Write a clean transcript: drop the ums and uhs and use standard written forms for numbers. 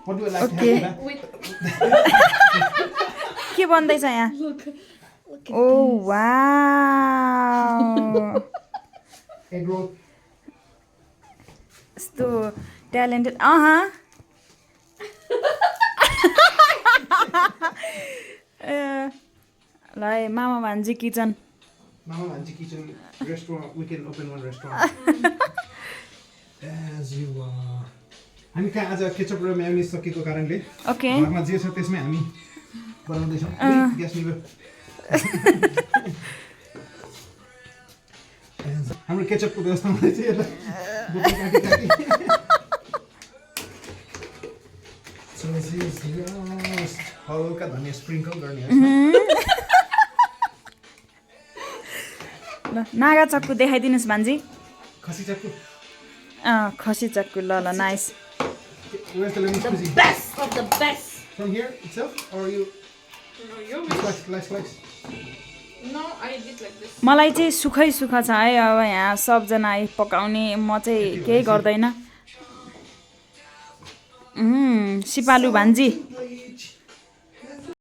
What do you like to Okay. have? With के बन्दैछ यहाँ look at oh wow Egg roll. यस्तो talented ल है Mama Bhanji Kitchen Mama Manji Kitchen restaurant. We can open one restaurant. As you हामी कहाँ आज ketchup र mayonnaise सकेको कारणले ओके घरमा जे छ त्यसमै हामी बनाउँदैछौँ ग्यास निभ्यो हाम्रो केचपको व्यवस्था मलाई चाहिँ यसलाई बोतल काटी काटी So this is just हल्का धनिया स्प्रिङ्कल गर्ने है ल नागा चक्कु देखाइदिनुहोस् भान्जी खसी चक्कु खसी चक्कु ल ल nice Where's the lemon the squeezy? best of the best. From here itself or you No, you slice? No, I did like this. मलाई चाहिँ सुखै सुख छ है अब यहाँ सबजना आई पकाउने म चाहिँ केही गर्दैन सिपालु भान्जी